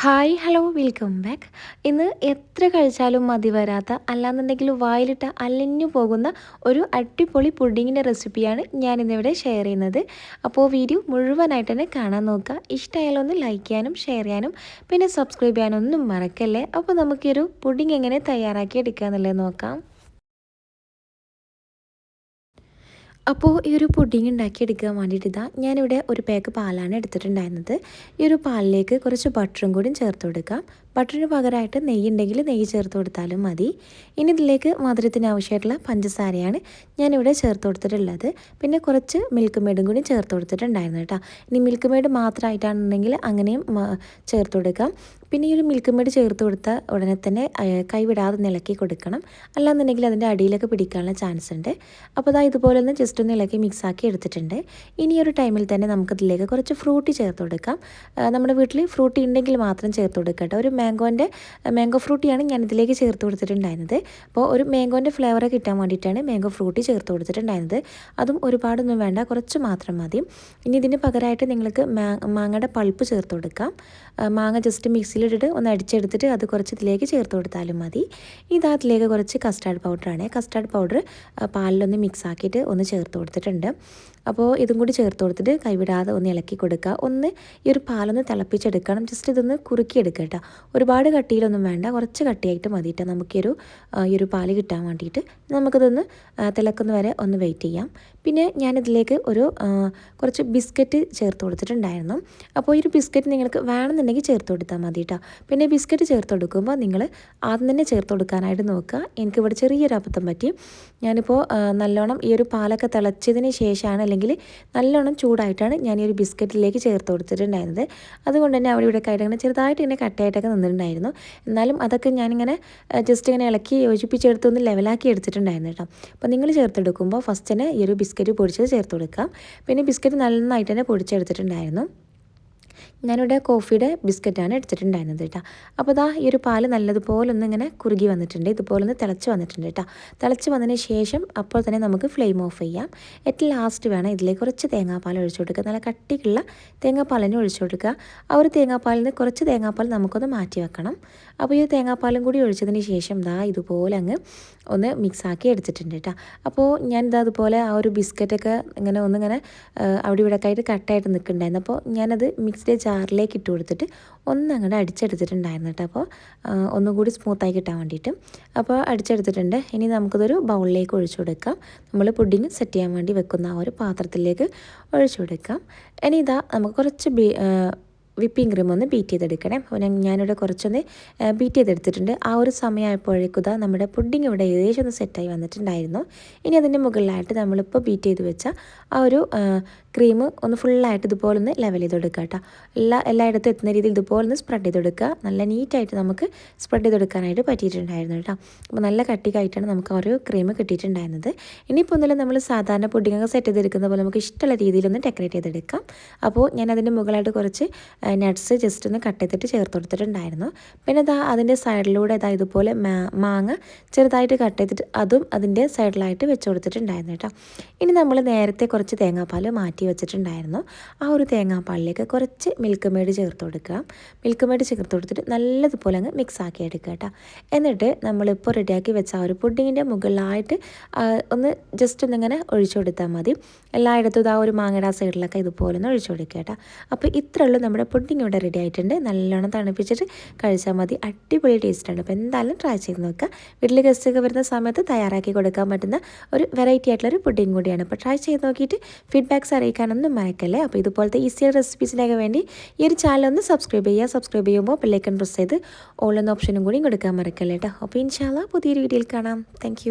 Hi hello welcome back. ഇന്ന് എത്ര കഴിച്ചാലും മതി വരാത്ത അല്ലാന്നുണ്ടെങ്കിൽ വായിലിട്ട് അലിഞ്ഞു പോകുന്ന ഒരു അടിപൊളി പുഡിങ്ങിൻ്റെ റെസിപ്പിയാണ് ഞാനിന്നിവിടെ ഷെയർ ചെയ്യുന്നത്. അപ്പോൾ വീഡിയോ മുഴുവനായിട്ട് തന്നെ കാണാൻ നോക്കുക. ഇഷ്ടമായാലും ഒന്ന് ലൈക്ക് ചെയ്യാനും ഷെയർ ചെയ്യാനും പിന്നെ സബ്സ്ക്രൈബ് ചെയ്യാനൊന്നും മറക്കല്ലേ. അപ്പോൾ നമുക്കൊരു പുഡിങ് എങ്ങനെ തയ്യാറാക്കി എടുക്കുക എന്നുള്ളത് നോക്കാം. അപ്പോൾ ഈ ഒരു പുഡിങ് ഉണ്ടാക്കിയെടുക്കാൻ വേണ്ടിയിട്ട് ഞാനിവിടെ ഒരു പാക്ക് പാലാണ് എടുത്തിട്ടുണ്ടായിരുന്നത്. ഈ ഒരു പാലിലേക്ക് കുറച്ച് ബട്ടറും കൂടി ചേർത്ത് കൊടുക്കാം. ബട്ടറിന് പകരമായിട്ട് നെയ്യ് ഉണ്ടെങ്കിൽ നെയ്യ് ചേർത്ത് കൊടുത്താലും മതി. ഇനി ഇതിലേക്ക് മധുരത്തിന് ആവശ്യമായിട്ടുള്ള പഞ്ചസാരയാണ് ഞാനിവിടെ ചേർത്ത് കൊടുത്തിട്ടുള്ളത്. പിന്നെ കുറച്ച് മിൽക്ക് മെയ്ഡും കൂടി ചേർത്ത് കൊടുത്തിട്ടുണ്ടായിരുന്നു കേട്ടോ. ഇനി മിൽക്ക് മെയ്ഡ് മാത്രമായിട്ടാണെന്നുണ്ടെങ്കിൽ അങ്ങനെയും ചേർത്ത് കൊടുക്കാം. പിന്നെ ഈ ഒരു മിൽക്ക് മെയ്ഡ് ചേർത്ത് കൊടുത്ത ഉടനെ തന്നെ കൈവിടാതെ ഇളക്കി കൊടുക്കണം. അല്ലാന്നുണ്ടെങ്കിൽ അതിൻ്റെ അടിയിലൊക്കെ പിടിക്കാനുള്ള ചാൻസ് ഉണ്ട്. അപ്പോൾ ഇതുപോലെ ഒന്ന് ജസ്റ്റ് ഒന്ന് ഇളക്കി മിക്സാക്കി എടുത്തിട്ടുണ്ട്. ഇനി ഒരു ടൈമിൽ തന്നെ നമുക്കതിലേക്ക് കുറച്ച് ഫ്രൂട്ടി ചേർത്ത് കൊടുക്കാം. നമ്മുടെ വീട്ടിൽ ഫ്രൂട്ടി ഉണ്ടെങ്കിൽ മാത്രം ചേർത്ത് കൊടുക്കട്ടെ. ഒരു മാംഗോ ഫ്രൂട്ടിയാണ് ഞാൻ ഇതിലേക്ക് ചേർത്ത് കൊടുത്തിട്ടുണ്ടായിരുന്നത്. അപ്പോൾ ഒരു മാംഗോൻ്റെ ഫ്ലേവർ കിട്ടാൻ വേണ്ടിയിട്ടാണ് മാംഗോ ഫ്രൂട്ടി ചേർത്ത് കൊടുത്തിട്ടുണ്ടായിരുന്നത്. അതും ഒരുപാടൊന്നും വേണ്ട, കുറച്ച് മാത്രം മതി. ഇനി ഇതിന് പകരമായിട്ട് നിങ്ങൾക്ക് മാങ്ങയുടെ പൾപ്പ് ചേർത്ത് കൊടുക്കാം. മാങ്ങ ജസ്റ്റ് മിക്സിയിലിട്ടിട്ട് ഒന്ന് അടിച്ചെടുത്തിട്ട് അത് കുറച്ച് ഇതിലേക്ക് ചേർത്ത് കൊടുത്താലും മതി. അതിലേക്ക് കുറച്ച് കസ്റ്റാർഡ് പൗഡറാണ്. കസ്റ്റാർഡ് പൗഡർ പാലിലൊന്ന് മിക്സ് ആക്കിയിട്ട് ഒന്ന് ചേർത്ത് കൊടുത്തിട്ടുണ്ട്. അപ്പോൾ ഇതും കൂടി ചേർത്ത് കൊടുത്തിട്ട് കൈവിടാതെ ഒന്ന് ഇളക്കി കൊടുക്കുക. ഒന്ന് ഈ ഒരു പാലൊന്ന് തിളപ്പിച്ചെടുക്കണം. ജസ്റ്റ് ഇതൊന്ന് കുറുക്കിയെടുക്കുക കേട്ടോ. ഒരുപാട് കട്ടിയിലൊന്നും വേണ്ട, കുറച്ച് കട്ടിയായിട്ട് മതിയിട്ട് ഈ ഒരു പാല് കിട്ടാൻ വേണ്ടിയിട്ട് നമുക്കിതൊന്ന് തിളക്കുന്ന വരെ ഒന്ന് വെയിറ്റ് ചെയ്യാം. പിന്നെ ഞാനിതിലേക്ക് കുറച്ച് ബിസ്ക്കറ്റ് ചേർത്ത് കൊടുത്തിട്ടുണ്ടായിരുന്നു. അപ്പോൾ ഈ ഒരു ബിസ്ക്കറ്റ് നിങ്ങൾക്ക് വേണമെന്നുണ്ടെങ്കിൽ ചേർത്ത് കൊടുത്താൽ മതി കേട്ടോ. പിന്നെ ബിസ്ക്കറ്റ് ചേർത്ത് കൊടുക്കുമ്പോൾ നിങ്ങൾ ആദ്യം തന്നെ ചേർത്ത് കൊടുക്കാനായിട്ട് നോക്കുക. എനിക്കിവിടെ ചെറിയൊരു അബദ്ധം പറ്റി. ഞാനിപ്പോൾ നല്ലോണം ഈ ഒരു പാലൊക്കെ തിളച്ചതിന് ശേഷമാണ്, അല്ലെങ്കിൽ നല്ലോണം ചൂടായിട്ടാണ് ഞാൻ ഈ ഒരു ബിസ്ക്കറ്റിലേക്ക് ചേർത്ത് കൊടുത്തിട്ടുണ്ടായിരുന്നത്. അതുകൊണ്ട് തന്നെ ഇവിടെ കയ്യിലിങ്ങനെ ചെറുതായിട്ട് ഇങ്ങനെ കട്ടയായിട്ടൊക്കെ നിന്നിട്ടുണ്ടായിരുന്നു. എന്നാലും അതൊക്കെ ഞാനിങ്ങനെ ജസ്റ്റ് ഇങ്ങനെ ഇളക്കി യോജിപ്പിച്ചെടുത്തൊന്ന് ലെവലാക്കി എടുത്തിട്ടുണ്ടായിരുന്നു കേട്ടോ. അപ്പോൾ നിങ്ങൾ ചേർത്തെടുക്കുമ്പോൾ ഫസ്റ്റ് തന്നെ ഈ ഒരു ബിസ്ക്കറ്റ് പൊടിച്ചത് ചേർത്ത് കൊടുക്കാം. പിന്നെ ബിസ്ക്കറ്റ് നന്നായിട്ട് തന്നെ പൊടിച്ചെടുത്തിട്ടുണ്ടായിരുന്നു. ഞാനിവിടെ കോഫിയുടെ ബിസ്ക്കറ്റാണ് എടുത്തിട്ടുണ്ടായിരുന്നത് കേട്ടോ. അപ്പോൾ ഈ ഒരു പാല് നല്ലതുപോലെ ഒന്ന് ഇങ്ങനെ കുറുകി വന്നിട്ടുണ്ട്. ഇതുപോലെ ഒന്ന് തിളച്ച് വന്നിട്ടുണ്ട് കേട്ടോ. തിളച്ച് വന്നതിന് ശേഷം അപ്പോൾ തന്നെ നമുക്ക് ഫ്ലെയിം ഓഫ് ചെയ്യാം. ഏറ്റവും ലാസ്റ്റ് വേണം ഇതിലേക്ക് കുറച്ച് തേങ്ങാപ്പാൽ ഒഴിച്ചു കൊടുക്കുക. നല്ല കട്ടിക്കുള്ള തേങ്ങാപ്പാൽ തന്നെ ഒഴിച്ചു കൊടുക്കുക. ആ ഒരു തേങ്ങാപ്പാലിൽ നിന്ന് കുറച്ച് തേങ്ങാപ്പാൽ നമുക്കൊന്ന് മാറ്റി വെക്കണം. അപ്പോൾ ഈ തേങ്ങാപ്പാലും കൂടി ഒഴിച്ചതിന് ശേഷം ഇതുപോലെ അങ്ങ് ഒന്ന് മിക്സാക്കി എടുത്തിട്ടുണ്ട് കേട്ടോ. അപ്പോൾ ഞാൻ അതുപോലെ ആ ഒരു ബിസ്ക്കറ്റൊക്കെ ഒന്നിങ്ങനെ അവിടെ ഇവിടെ ആയിട്ട് കട്ടായിട്ട് നിൽക്കുന്നുണ്ടായിരുന്നു. അപ്പോൾ ഞാനത് മിക്സിയുടെ ജാറിലേക്ക് ഇട്ട് കൊടുത്തിട്ട് ഒന്നങ്ങോട്ട് അടിച്ചെടുത്തിട്ടുണ്ടായിരുന്നു കേട്ടോ. അപ്പോൾ ഒന്നുകൂടി സ്മൂത്തായി കിട്ടാൻ വേണ്ടിയിട്ട് അപ്പോൾ അടിച്ചെടുത്തിട്ടുണ്ട്. ഇനി നമുക്കിതൊരു ബൗളിലേക്ക് ഒഴിച്ചു കൊടുക്കാം. നമ്മൾ പുഡിങ് സെറ്റ് ചെയ്യാൻ വേണ്ടി വെക്കുന്ന ആ ഒരു പാത്രത്തിലേക്ക് ഒഴിച്ചു കൊടുക്കാം. ഇനി നമുക്ക് കുറച്ച് വിപ്പിംഗ് ക്രീം ഒന്ന് ബീറ്റ് ചെയ്തെടുക്കണം. അപ്പോൾ ഞാനിവിടെ കുറച്ചൊന്ന് ബീറ്റ് ചെയ്തെടുത്തിട്ടുണ്ട്. ആ ഒരു സമയമായപ്പോഴേക്കും നമ്മുടെ പുഡിങ് ഇവിടെ ഏകദേശം ഒന്ന് സെറ്റായി വന്നിട്ടുണ്ടായിരുന്നു. ഇനി അതിൻ്റെ മുകളിലായിട്ട് നമ്മളിപ്പോൾ ബീറ്റ് ചെയ്ത് വെച്ച ആ ഒരു ക്രീം ഒന്ന് ഫുള്ളായിട്ട് ഇതുപോലെ ഒന്ന് ലെവൽ ചെയ്ത് കൊടുക്കുക കേട്ടോ. എല്ലായിടത്തും എത്തുന്ന രീതിയിൽ ഇതുപോലെ ഒന്ന് സ്പ്രെഡ് ചെയ്ത് കൊടുക്കുക. നല്ല നീറ്റായിട്ട് നമുക്ക് സ്പ്രെഡ് ചെയ്തെടുക്കാനായിട്ട് പറ്റിയിട്ടുണ്ടായിരുന്നു കേട്ടോ. അപ്പോൾ നല്ല കട്ടിക്കായിട്ടാണ് നമുക്ക് ആ ഒരു ക്രീം കിട്ടിയിട്ടുണ്ടായിരുന്നത്. ഇനിയിപ്പോൾ ഒന്നുമില്ല, നമ്മൾ സാധാരണ പുഡിങ്ങൊക്കെ സെറ്റ് ചെയ്തെടുക്കുന്ന പോലെ നമുക്ക് ഇഷ്ടമുള്ള രീതിയിലൊന്ന് ഡെക്കറേറ്റ് ചെയ്തെടുക്കാം. അപ്പോൾ ഞാൻ അതിൻ്റെ മുകളിലായിട്ട് കുറച്ച് നട്ട്സ് ജസ്റ്റ് ഒന്ന് കട്ട് ചെയ്തിട്ട് ചേർത്ത് കൊടുത്തിട്ടുണ്ടായിരുന്നു. പിന്നെ അതിൻ്റെ സൈഡിലൂടെ ഇതുപോലെ മാങ്ങ ചെറുതായിട്ട് കട്ട് ചെയ്തിട്ട് അതും അതിൻ്റെ സൈഡിലായിട്ട് വെച്ച് കൊടുത്തിട്ടുണ്ടായിരുന്നു കേട്ടോ. ഇനി നമ്മൾ നേരത്തെ കുറച്ച് തേങ്ങാപ്പാൽ മാറ്റി വെച്ചിട്ടുണ്ടായിരുന്നു. ആ ഒരു തേങ്ങാപ്പാലിലേക്ക് കുറച്ച് മിൽക്ക് മെയ്ഡ് ചേർത്ത് കൊടുക്കുക. മിൽക്ക് മെയ്ഡ് ചേർത്ത് കൊടുത്തിട്ട് നല്ലതുപോലെ അങ്ങ് മിക്സ് ആക്കി എടുക്കുക കേട്ടോ. എന്നിട്ട് നമ്മളിപ്പോൾ റെഡിയാക്കി വെച്ച ആ ഒരു പുഡിങ്ങിൻ്റെ മുകളിലായിട്ട് ഒന്ന് ജസ്റ്റ് ഒന്നിങ്ങനെ ഒഴിച്ചു കൊടുത്താൽ മതി. എല്ലായിടത്തും ഒരു മാങ്ങയുടെ സൈഡിലൊക്കെ ഇതുപോലെ ഒന്ന് ഒഴിച്ചു കൊടുക്കുക കേട്ടോ. അപ്പോൾ ഇത്രയുള്ളൂ നമ്മുടെ പുഡിങ് ഇവിടെ റെഡി ആയിട്ടുണ്ട്. നല്ലോണം തണുപ്പിച്ചിട്ട് കഴിച്ചാൽ മതി. അടിപൊളി ടേസ്റ്റാണ്. അപ്പോൾ എന്തായാലും ട്രൈ ചെയ്ത് നോക്കുക. വീട്ടിൽ ഗസ്റ്റൊക്കെ വരുന്ന സമയത്ത് തയ്യാറാക്കി കൊടുക്കാൻ പറ്റുന്ന ഒരു വെറൈറ്റി ആയിട്ടുള്ളൊരു പുഡിങ് കൂടിയാണ്. അപ്പോൾ ട്രൈ ചെയ്ത് നോക്കിയിട്ട് ഫീഡ്ബാക്ക്സ് അറിയിക്കാനൊന്നും മറക്കല്ലേ. അപ്പോൾ ഇതുപോലത്തെ ഈസിയർ റെസിപ്പീസിനൊക്കെ വേണ്ടി ഈ ഒരു ചാനൽ ഒന്ന് സബ്സ്ക്രൈബ് ചെയ്യുക. സബ്സ്ക്രൈബ് ചെയ്യുമ്പോൾ ബെല്ലൈക്കൺ പ്രസ് ചെയ്ത് ഓൾ എന്ന ഓപ്ഷനും കൂടി കൊടുക്കാൻ മറക്കല്ലേ കേട്ടോ. അപ്പോൾ ഇൻഷാല്ലാ പുതിയൊരു വീഡിയോയിൽ കാണാം. താങ്ക്